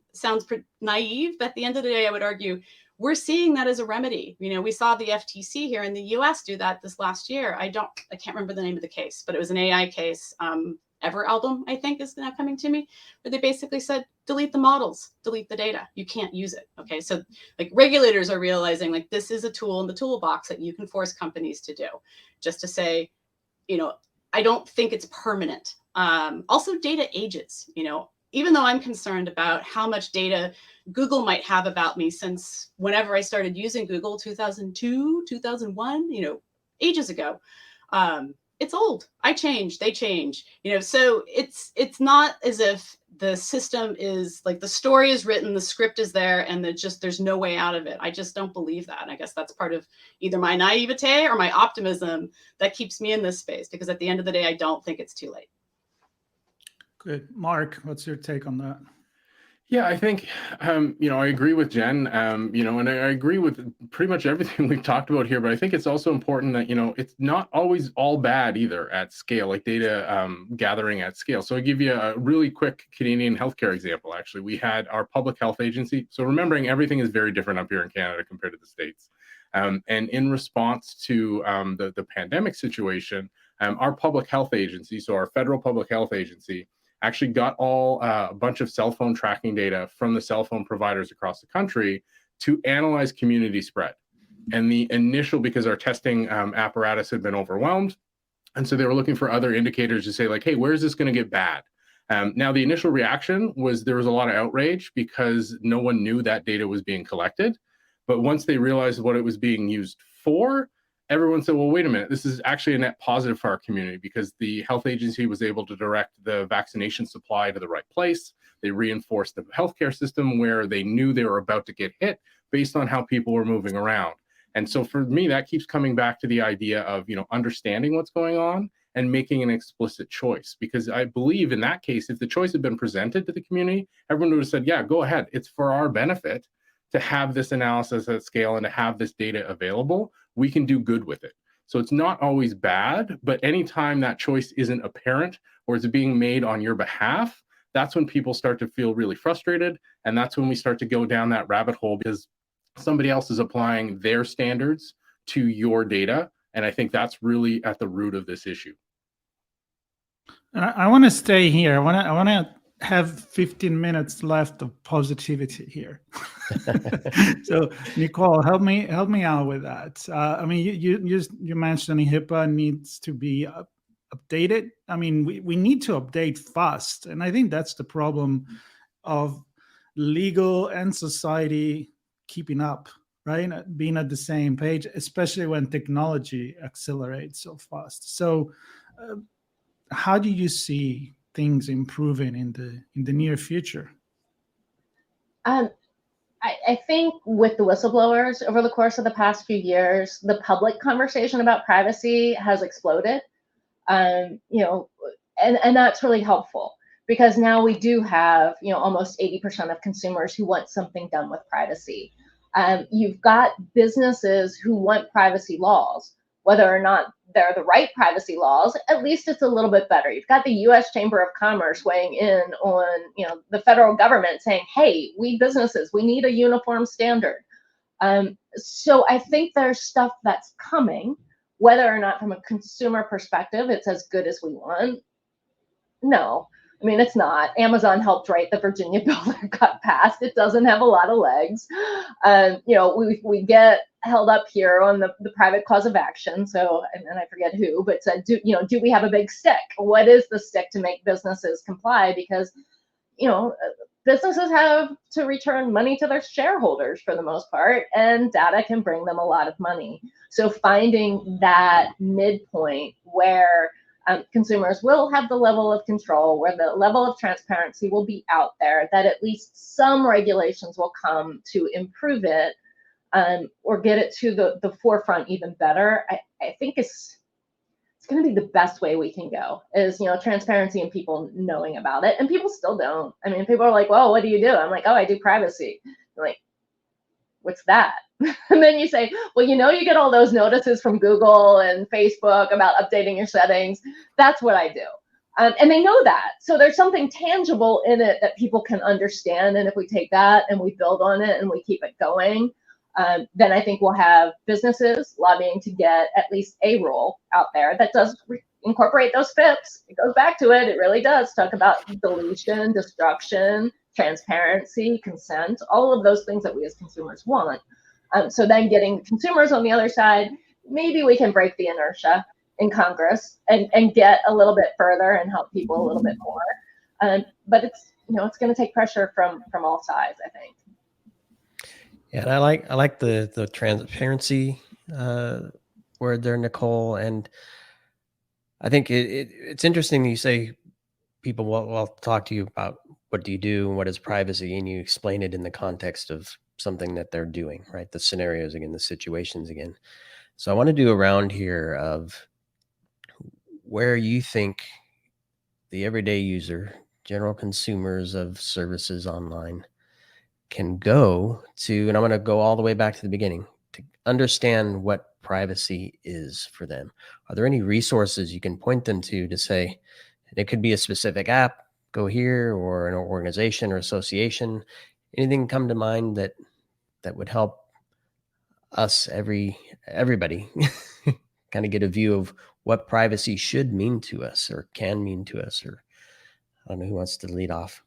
naive, but at the end of the day, I would argue we're seeing that as a remedy. We saw the FTC here in the US do that this last year. I can't remember the name of the case, but it was an AI case. Ever Album, I think, is now coming to me, where they basically said, delete the models, delete the data. You can't use it. Okay. So like regulators are realizing like this is a tool in the toolbox that you can force companies to do. Just to say, I don't think it's permanent. Also data ages, even though I'm concerned about how much data Google might have about me since whenever I started using Google, 2002, 2001, ages ago. It's old. I change, they change, so it's not as if the system is like the story is written, the script is there, and there's no way out of it. I just don't believe that. And I guess that's part of either my naivete or my optimism that keeps me in this space, because at the end of the day, I don't think it's too late. Good. Mark, what's your take on that? Yeah, I think, I agree with Jen, and I agree with pretty much everything we've talked about here, but I think it's also important that, it's not always all bad either at scale, like data gathering at scale. So I'll give you a really quick Canadian healthcare example, actually. We had our public health agency. So remembering everything is very different up here in Canada compared to the States. And in response to the pandemic situation, our public health agency, so our federal public health agency, actually got a bunch of cell phone tracking data from the cell phone providers across the country to analyze community spread. And the initial, because our testing apparatus had been overwhelmed, and so they were looking for other indicators to say, like, hey, where is this going to get bad? Now, the initial reaction was there was a lot of outrage because no one knew that data was being collected. But once they realized what it was being used for, everyone said, well, wait a minute, this is actually a net positive for our community because the health agency was able to direct the vaccination supply to the right place. They reinforced the healthcare system where they knew they were about to get hit based on how people were moving around. And so for me, that keeps coming back to the idea of, understanding what's going on and making an explicit choice. Because I believe in that case, if the choice had been presented to the community, everyone would have said, yeah, go ahead. It's for our benefit to have this analysis at scale and to have this data available. We can do good with it. So it's not always bad, but anytime that choice isn't apparent or is being made on your behalf, that's when people start to feel really frustrated. And that's when we start to go down that rabbit hole because somebody else is applying their standards to your data. And I think that's really at the root of this issue. I want to stay here. I want to have 15 minutes left of positivity here. So Nikole, help me out with that. I mean, you mentioned HIPAA needs to be updated. I mean, we need to update fast, and I think that's the problem of legal and society keeping up, right? Being at the same page, especially when technology accelerates so fast. So, how do you see things improving in the near future? I think with the whistleblowers over the course of the past few years, the public conversation about privacy has exploded. And that's really helpful because now we do have, almost 80% of consumers who want something done with privacy. You've got businesses who want privacy laws, whether or not they're the right privacy laws, at least it's a little bit better. You've got the U.S. Chamber of Commerce weighing in on, the federal government saying, hey, we businesses, we need a uniform standard. So I think there's stuff that's coming, whether or not from a consumer perspective, it's as good as we want. No, I mean, it's not. Amazon helped write the Virginia bill that got passed. It doesn't have a lot of legs. We get held up here on the private cause of action. So, and I forget who, but said, do we have a big stick? What is the stick to make businesses comply? Because, businesses have to return money to their shareholders for the most part, and data can bring them a lot of money. So finding that midpoint where consumers will have the level of control, where the level of transparency will be out there, that at least some regulations will come to improve it or get it to the forefront even better, I think it's going to be the best way we can go is, transparency and people knowing about it. And people still don't. I mean, people are like, well, what do you do? I'm like, oh, I do privacy. I'm like, what's that? And then you say, well, you get all those notices from Google and Facebook about updating your settings. That's what I do. And they know that. So there's something tangible in it that people can understand. And if we take that and we build on it and we keep it going, then I think we'll have businesses lobbying to get at least a rule out there that does incorporate those FIPS. It goes back to it. It really does talk about deletion, destruction, transparency, consent, all of those things that we as consumers want. So then getting consumers on the other side, maybe we can break the inertia in Congress and get a little bit further and help people a little bit more. But it's going to take pressure from all sides, I think. Yeah, and I like the transparency word there, Nikole. And I think it's interesting that you say people will talk to you about what do you do and what is privacy, and you explain it in the context of something that they're doing, right? The scenarios again, the situations again. So I want to do a round here of where you think the everyday user, general consumers of services online can go to, and I'm going to go all the way back to the beginning, to understand what privacy is for them? Are there any resources you can point them to say, it could be a specific app, go here, or an organization or association? Anything come to mind that would help us, everybody kind of get a view of what privacy should mean to us or can mean to us? Or I don't know who wants to lead off.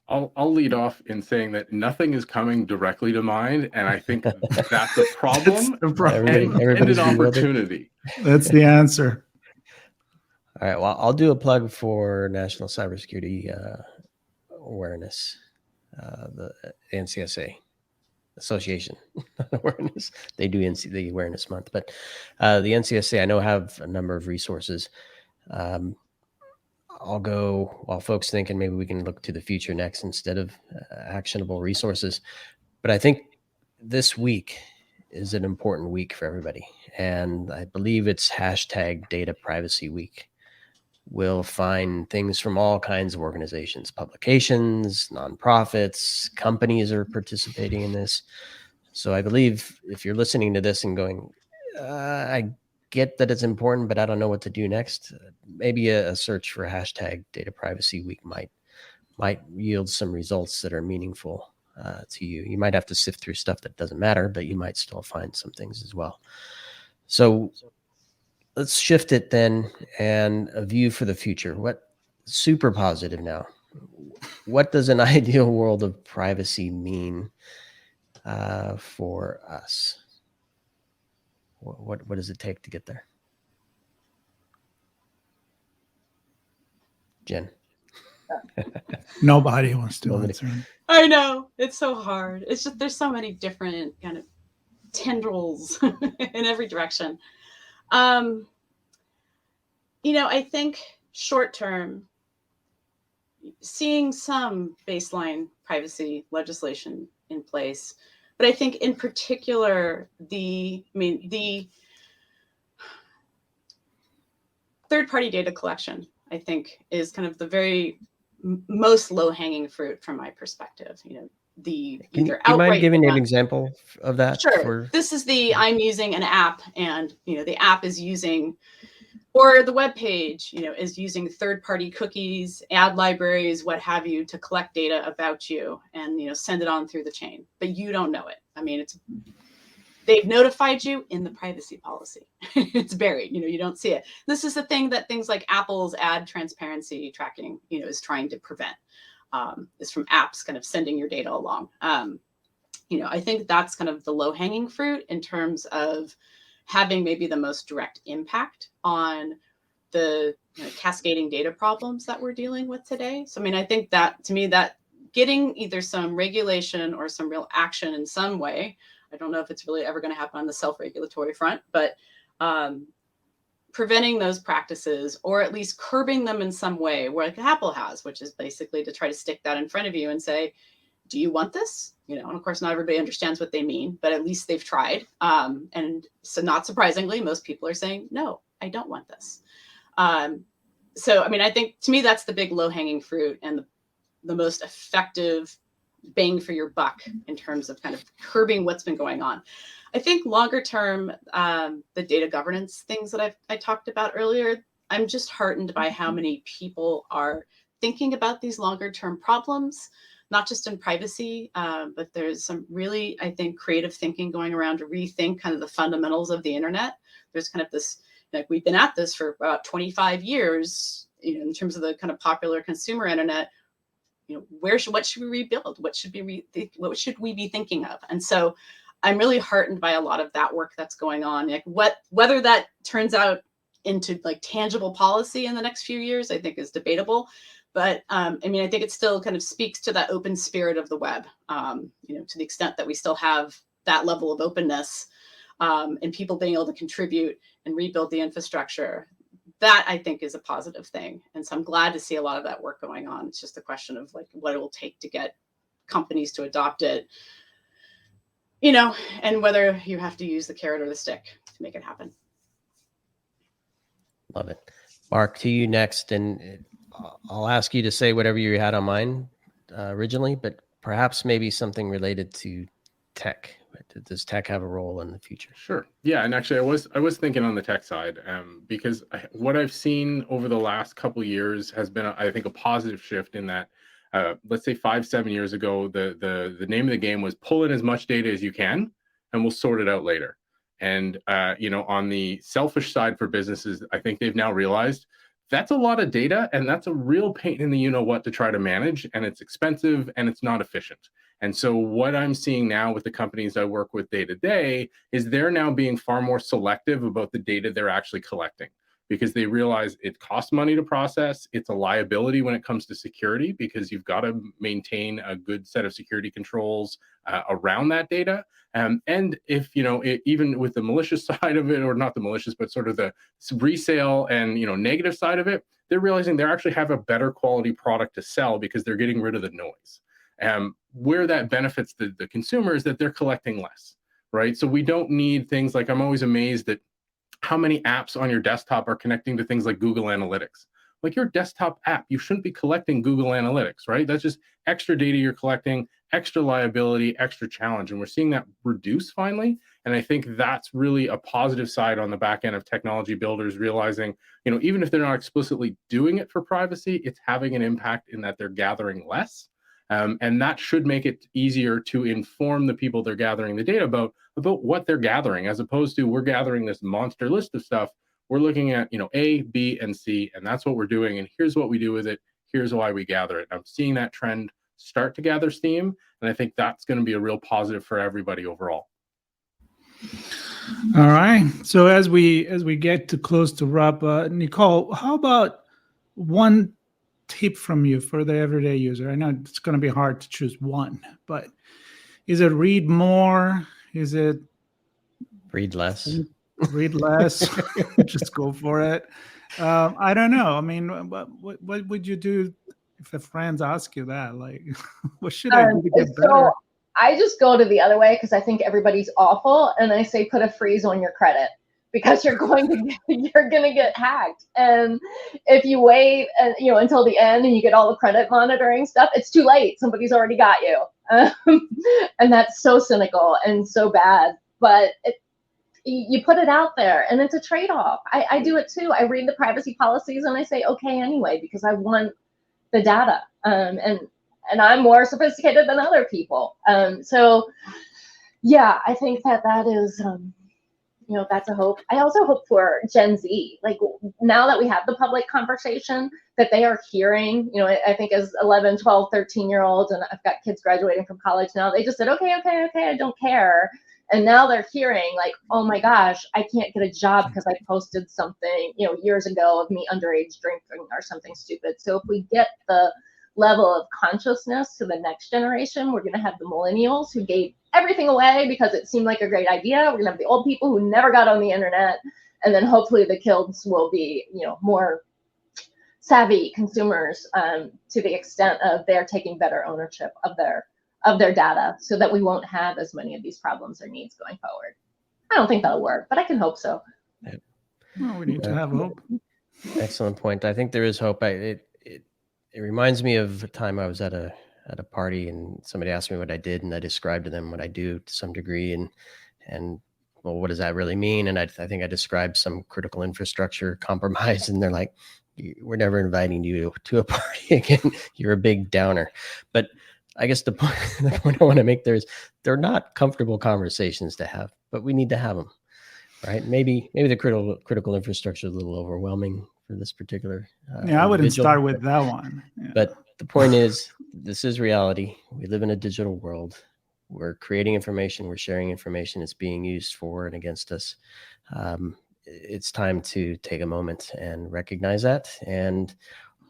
I'll lead off in saying that nothing is coming directly to mind, and I think that's a problem, and an opportunity. That's the answer. All right. Well, I'll do a plug for National Cybersecurity Awareness, the NCSA Association Awareness. They do the Awareness Month, but the NCSA, I know, have a number of resources. I'll go while folks thinking maybe we can look to the future next instead of actionable resources. But I think this week is an important week for everybody. And I believe it's #Data Privacy Week. We'll find things from all kinds of organizations, publications, nonprofits, companies are participating in this. So I believe if you're listening to this and going, I get that it's important, but I don't know what to do next, maybe a search for #Data Privacy Week might yield some results that are meaningful to you. You might have to sift through stuff that doesn't matter, but you might still find some things as well. So let's shift it then, and a view for the future. What super positive now? What does an ideal world of privacy mean for us? What does it take to get there? Jen. Nobody wants to answer. I know, it's so hard. It's just there's so many different kind of tendrils in every direction. I think short term, seeing some baseline privacy legislation in place, but I think in particular the third-party data collection, I think, is kind of the very most low-hanging fruit from my perspective. Can you mind giving an example of that? Sure. This is I'm using an app, and the app is using, or the web page, is using third-party cookies, ad libraries, what have you, to collect data about you and send it on through the chain, but you don't know it. They've notified you in the privacy policy. It's buried, you don't see it. This is the thing that things like Apple's ad transparency tracking, is trying to prevent, is from apps kind of sending your data along. I think that's kind of the low hanging fruit in terms of having maybe the most direct impact on the cascading data problems that we're dealing with today. So, I think that, to me, that getting either some regulation or some real action in some way, I don't know if it's really ever going to happen on the self-regulatory front, but preventing those practices, or at least curbing them in some way, where like Apple has, which is basically to try to stick that in front of you and say, do you want this? And of course, not everybody understands what they mean, but at least they've tried. And so not surprisingly, most people are saying, no, I don't want this. So, I think, to me, that's the big low-hanging fruit and the most effective bang for your buck in terms of kind of curbing what's been going on. I think longer term, the data governance things that I talked about earlier, I'm just heartened by how many people are thinking about these longer term problems, not just in privacy, but there's some really, I think, creative thinking going around to rethink kind of the fundamentals of the internet. There's kind of this, we've been at this for about 25 years, in terms of the kind of popular consumer internet. What should we rebuild? What should we be thinking of? And so I'm really heartened by a lot of that work that's going on. Whether that turns out into tangible policy in the next few years, I think is debatable. But I think it still kind of speaks to that open spirit of the web, to the extent that we still have that level of openness, and people being able to contribute and rebuild the infrastructure. That, I think, is a positive thing. And so I'm glad to see a lot of that work going on. It's just a question of what it will take to get companies to adopt it, and whether you have to use the carrot or the stick to make it happen. Love it. Mark, to you next, and I'll ask you to say whatever you had on mind originally, but perhaps maybe something related to tech. Does tech have a role in the future? Sure. Yeah, and actually, I was thinking on the tech side, because what I've seen over the last couple of years has been, I think, a positive shift in that. Let's say 5-7 years ago, the name of the game was pull in as much data as you can, and we'll sort it out later. And on the selfish side for businesses, I think they've now realized that's a lot of data, and that's a real pain in the what to try to manage, and it's expensive and it's not efficient. And so what I'm seeing now with the companies I work with day to day is they're now being far more selective about the data they're actually collecting, because they realize it costs money to process. It's a liability when it comes to security, because you've got to maintain a good set of security controls around that data. And if, even with the malicious side of it, or not the malicious, but sort of the resale and, negative side of it, they're realizing they actually have a better quality product to sell because they're getting rid of the noise. Where that benefits the consumer is that they're collecting less, right? So we don't need things like, I'm always amazed at how many apps on your desktop are connecting to things like Google Analytics. Like your desktop app, you shouldn't be collecting Google Analytics, right? That's just extra data you're collecting, extra liability, extra challenge. And we're seeing that reduce finally. And I think that's really a positive side on the back end of technology builders realizing, even if they're not explicitly doing it for privacy, it's having an impact in that they're gathering less. And that should make it easier to inform the people they're gathering the data about what they're gathering, as opposed to we're gathering this monster list of stuff. We're looking at, A, B, and C, and that's what we're doing. And here's what we do with it. Here's why we gather it. I'm seeing that trend start to gather steam. And I think that's going to be a real positive for everybody overall. All right. So as we get to close to wrap, Nikole, how about one tip from you for the everyday user? I know it's going to be hard to choose one, but is it read more? Is it read less? Read less. Just go for it. I don't know. I mean, what would you do if the friends ask you that? Like, what should I do to get better? I just go to the other way because I think everybody's awful, and I say put a freeze on your credit, because you're going to get hacked. And if you wait until the end and you get all the credit monitoring stuff, it's too late. Somebody's already got you. And that's so cynical and so bad. But you put it out there, and it's a trade-off. I do it too. I read the privacy policies and I say okay anyway, because I want the data. And I'm more sophisticated than other people. So yeah, I think that is that's a hope. I also hope for Gen Z, like now that we have the public conversation, that they are hearing, I think as 11, 12, 13-year-olds, and I've got kids graduating from college now, they just said, okay, I don't care. And now they're hearing like, oh my gosh, I can't get a job because I posted something, years ago of me underage drinking or something stupid. So if we get the level of consciousness to the next generation, we're going to have the millennials who gave everything away because it seemed like a great idea. We're going to have the old people who never got on the internet. And then hopefully the kids will be, more savvy consumers to the extent of they're taking better ownership of their data, so that we won't have as many of these problems or needs going forward. I don't think that'll work, but I can hope so. Well, we need to have hope. Excellent point. I think there is hope. It reminds me of a time I was at a party and somebody asked me what I did, and I described to them what I do to some degree, and well, what does that really mean? And I think I described some critical infrastructure compromise, and they're like, we're never inviting you to a party again. You're a big downer. But I guess the point I want to make there is they're not comfortable conversations to have, but we need to have them, right? Maybe the critical infrastructure is a little overwhelming for this particular I wouldn't start with that one. Yeah. But the point is, this is reality. We live in a digital world. We're creating information. We're sharing information. It's being used for and against us. It's time to take a moment and recognize that. And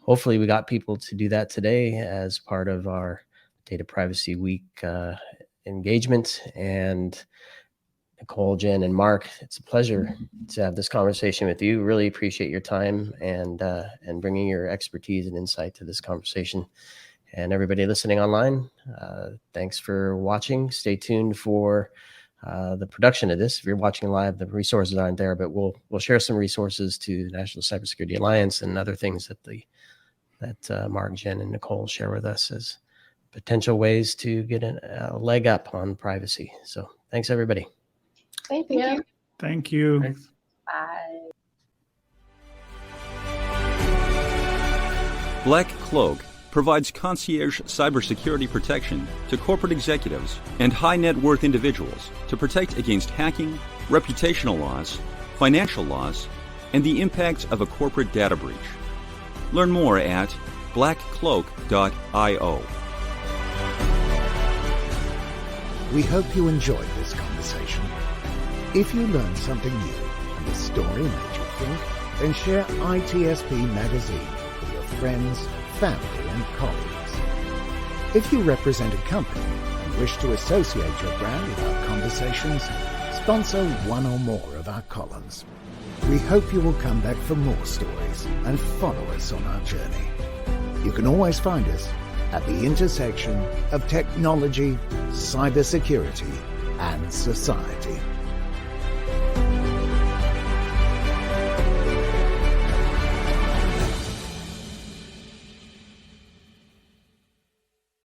hopefully we got people to do that today as part of our Data Privacy Week engagement. And Nikole, Jen, and Mark, it's a pleasure to have this conversation with you. Really appreciate your time and bringing your expertise and insight to this conversation. And everybody listening online, thanks for watching. Stay tuned for the production of this. If you're watching live, the resources aren't there, but we'll share some resources to the National Cybersecurity Alliance and other things that Mark, Jen, and Nikole share with us as potential ways to get a leg up on privacy. So thanks, everybody. Thank you. Thank you. Thanks. Bye. Black Cloak provides concierge cybersecurity protection to corporate executives and high net worth individuals to protect against hacking, reputational loss, financial loss, and the impacts of a corporate data breach. Learn more at blackcloak.io. We hope you enjoyed this conversation. If you learned something new and the story made you think, then share ITSP Magazine with your friends, family, and colleagues. If you represent a company and wish to associate your brand with our conversations, sponsor one or more of our columns. We hope you will come back for more stories and follow us on our journey. You can always find us at the intersection of technology, cybersecurity, and society.